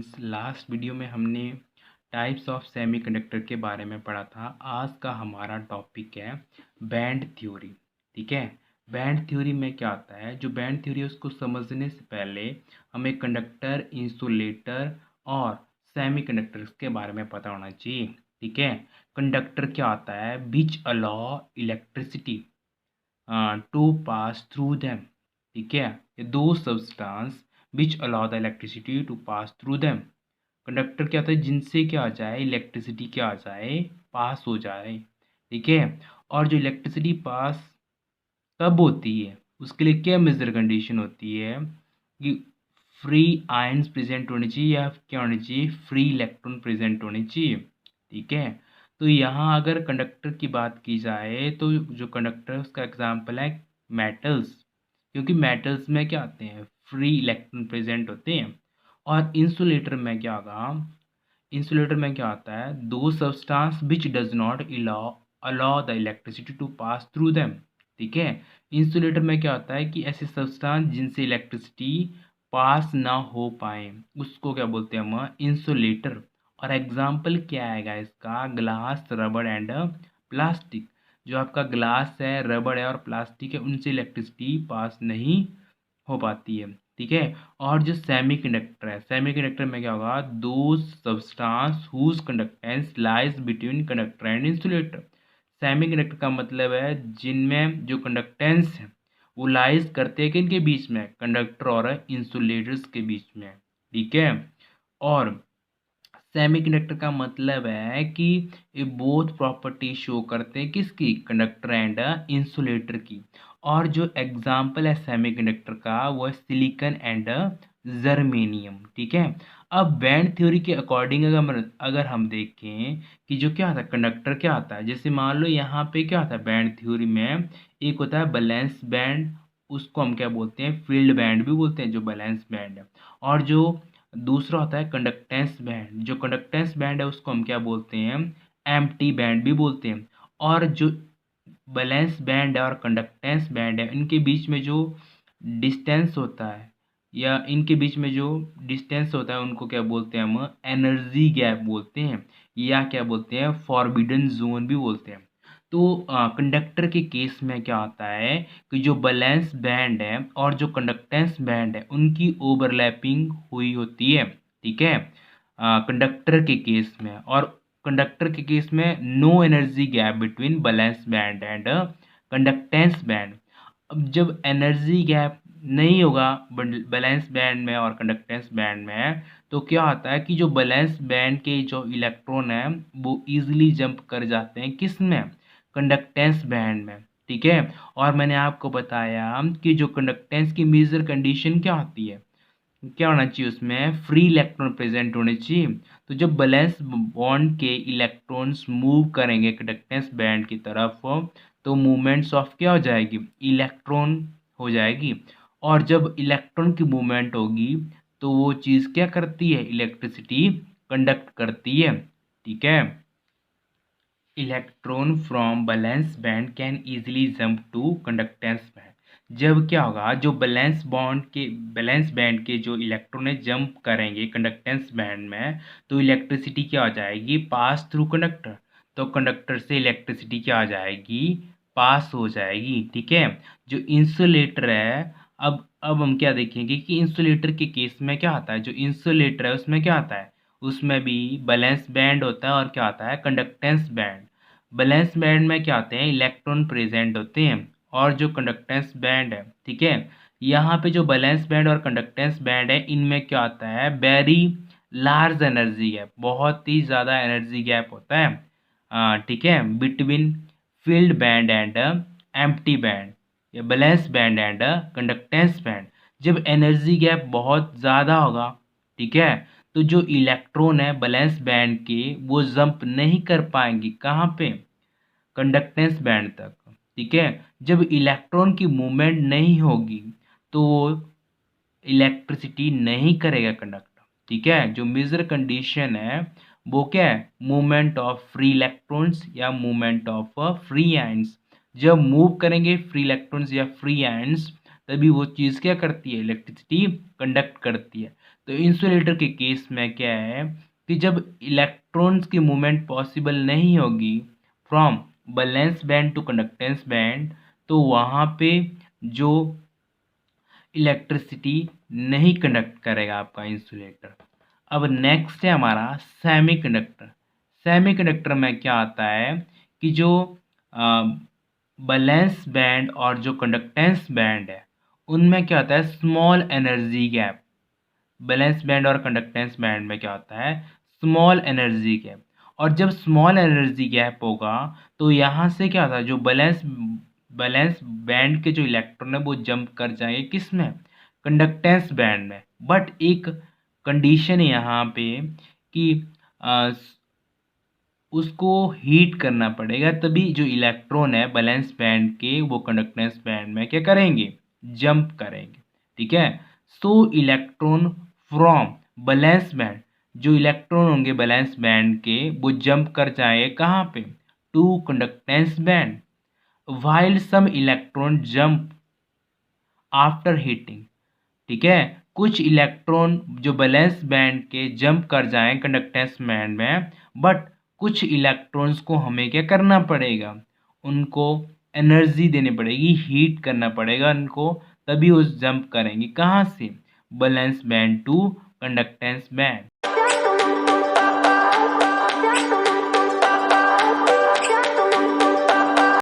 Students, last video में हमने types of semiconductor के बारे में पढ़ा था। आज का हमारा टॉपिक है बैंड थ्योरी। ठीक है, बैंड थ्योरी में क्या आता है? जो बैंड थ्योरी है उसको समझने से पहले हमें कंडक्टर, इंसुलेटर और सेमीकंडक्टर्स के बारे में पता होना चाहिए। ठीक है, कंडक्टर क्या आता है? Which allow electricity to pass through them. ठीक है, ये those substance which allow the electricity to pass through them. Conductor क्या होता है? जिनसे क्या आ जाए, इलेक्ट्रिसिटी क्या आ जाए, पास हो जाए। ठीक है, और जो इलेक्ट्रिसिटी पास तब होती है, उसके लिए क्या मेजर कंडीशन होती है कि फ्री आयन्स प्रेजेंट होने चाहिए या क्या होने चाहिए, फ्री इलेक्ट्रॉन प्रेजेंट होने चाहिए। ठीक है, तो यहाँ अगर कंडक्टर की बात की जाए तो जो कंडक्टर उसका एग्जांपल है मेटल्स, क्योंकि मेटल्स में क्या आते हैं, फ्री इलेक्ट्रॉन प्रेजेंट होते हैं। और इंसुलेटर में क्या होगा? इंसुलेटर में क्या आता है? Those substance which does not allow the electricity to pass through them. ठीक है, इंसुलेटर में क्या होता है कि ऐसे सब्सटेंस जिनसे इलेक्ट्रिसिटी पास ना हो पाए, उसको क्या बोलते हैं हम? इंसुलेटर। और एग्जाम्पल क्या आएगा इसका? ग्लास, रबड़ एंड प्लास्टिक। जो आपका ग्लास है, रबड़ है और प्लास्टिक है, उनसे इलेक्ट्रिसिटी पास नहीं हो पाती है। ठीक है, और जो सेमीकंडक्टर है, सेमीकंडक्टर में क्या होगा? Those substance whose conductance lies between conductor and insulator. Semiconductor का मतलब है जिनमें जो कंडक्टेंस है वो लाइज करते हैं किनके बीच में? कंडक्टर और इंसुलेटर्स के बीच में। ठीक है, और सेमीकंडक्टर का मतलब है कि ये बोथ प्रॉपर्टी शो करते हैं किसकी? कंडक्टर एंड इंसुलेटर की। और जो एग्जाम्पल है सेमीकंडक्टर का वो है सिलिकॉन एंड जर्मेनियम। ठीक है, अब बैंड थ्योरी के अकॉर्डिंग अगर हम देखें कि जो क्या आता है, कंडक्टर क्या आता है, जैसे मान लो यहाँ पे क्या आता है बैंड थ्योरी में, एक होता है बैलेंस बैंड, उसको हम क्या बोलते हैं? फील्ड बैंड भी बोलते हैं, जो बैलेंस बैंड है। और जो दूसरा होता है कंडक्टेंस बैंड, जो कंडक्टेंस बैंड है उसको हम क्या बोलते हैं? एम्प्टी बैंड भी बोलते हैं। और जो बैलेंस बैंड है और कंडक्टेंस बैंड है, इनके बीच में जो डिस्टेंस होता है या इनके बीच में जो डिस्टेंस होता है उनको क्या बोलते हैं हम? एनर्जी गैप बोलते हैं, या क्या बोलते हैं? फॉरबिडन जोन भी बोलते हैं। तो कंडक्टर के केस में क्या होता है कि जो बैलेंस बैंड है और जो कंडक्टेंस बैंड है उनकी ओवरलैपिंग हुई होती है। ठीक है, कंडक्टर के केस में, और कंडक्टर के केस में no energy gap between valence band and conductance band. अब जब एनर्जी गैप नहीं होगा बैलेंस बैंड में और कंडक्टेंस बैंड में, तो क्या होता है कि जो बैलेंस बैंड के जो इलेक्ट्रॉन है वो इजीली जंप कर जाते हैं किस में? कंडक्टेंस बैंड में। ठीक है, और मैंने आपको बताया कि जो कंडक्टेंस की मेजर कंडीशन क्या होती है, क्या होना चाहिए उसमें? फ्री इलेक्ट्रॉन प्रेजेंट होने चाहिए। तो जब बैलेंस बॉन्ड के इलेक्ट्रॉन्स मूव करेंगे कंडक्टेंस बैंड की तरफ, तो मूवमेंट्स ऑफ क्या हो जाएगी? इलेक्ट्रॉन हो जाएगी। और जब इलेक्ट्रॉन की मूवमेंट होगी तो वो चीज़ क्या करती है? इलेक्ट्रिसिटी कंडक्ट करती है। ठीक है, electron from valence band can easily jump to conductance band. जब क्या होगा? जो बैलेंस बैंड के जो इलेक्ट्रॉन है जंप करेंगे कंडक्टेंस बैंड में, तो इलेक्ट्रिसिटी क्या हो जाएगी? Pass through conductor. तो कंडक्टर से इलेक्ट्रिसिटी क्या आ जाएगी? पास हो जाएगी। ठीक है, जो इंसुलेटर है, अब हम क्या देखेंगे कि इंसुलेटर के केस में क्या आता है? जो इंसुलेटर है उसमें क्या आता है? उसमें भी बैलेंस बैंड होता है और क्या आता है? Conductance band. बैलेंस बैंड में क्या आते हैं? इलेक्ट्रॉन प्रेजेंट होते हैं। और जो कंडक्टेंस बैंड है, ठीक है, यहाँ पे जो बैलेंस बैंड और कंडक्टेंस बैंड है इनमें क्या आता है? वेरी लार्ज एनर्जी गैप, बहुत ही ज़्यादा एनर्जी गैप होता है। ठीक है, between filled band and empty band, या valence band and conductance band. जब एनर्जी गैप बहुत ज़्यादा होगा, ठीक है, तो जो इलेक्ट्रॉन है बैलेंस बैंड के वो जंप नहीं कर पाएंगे कहाँ पे? कंडक्टेंस बैंड तक। ठीक है, जब इलेक्ट्रॉन की मूवमेंट नहीं होगी तो वो इलेक्ट्रिसिटी नहीं करेगा कंडक्टर। ठीक है, जो मेजर कंडीशन है वो क्या है? मूवमेंट ऑफ फ्री इलेक्ट्रॉन्स या मूवमेंट ऑफ फ्री आयंस। जब मूव करेंगे फ्री इलेक्ट्रॉन्स या फ्री आयंस, तभी वो चीज़ क्या करती है? इलेक्ट्रिसिटी कंडक्ट करती है। तो इंसुलेटर के केस में क्या है कि जब इलेक्ट्रॉन्स की मूवमेंट पॉसिबल नहीं होगी from valence band to conductance band, तो वहाँ पे जो इलेक्ट्रिसिटी नहीं कंडक्ट करेगा आपका इंसुलेटर। अब नेक्स्ट है हमारा सेमीकंडक्टर। सेमीकंडक्टर में क्या आता है कि जो वैलेंस बैंड और जो कंडक्टेंस बैंड है उनमें क्या होता है, small energy gap. Balance band और कंडक्टेंस बैंड में क्या होता है, स्मॉल एनर्जी गैप। और जब स्मॉल एनर्जी गैप होगा तो यहाँ से क्या होता है, जो बैलेंस बैलेंस बैंड के जो इलेक्ट्रॉन है वो जंप कर जाएंगे किस में, कंडक्टेंस बैंड में। बट एक कंडीशन है यहाँ पे कि आ, उसको हीट करना पड़ेगा, तभी जो इलेक्ट्रॉन है बैलेंस बैंड के वो कंडक्टेंस बैंड में क्या करेंगे, जंप करेंगे। ठीक है। So electron from valence band, जो इलेक्ट्रॉन होंगे बैलेंस बैंड के वो जंप कर जाए कहाँ पे, to conductance band. While some electron jump after heating. ठीक है। कुछ इलेक्ट्रॉन जो बैलेंस बैंड के जंप कर जाएं कंडक्टेंस बैंड में, बट कुछ इलेक्ट्रॉन्स को हमें क्या करना पड़ेगा, उनको एनर्जी देनी पड़ेगी, हीट करना पड़ेगा उनको, तभी वो जंप करेंगे कहाँ से, valence band to conductance band.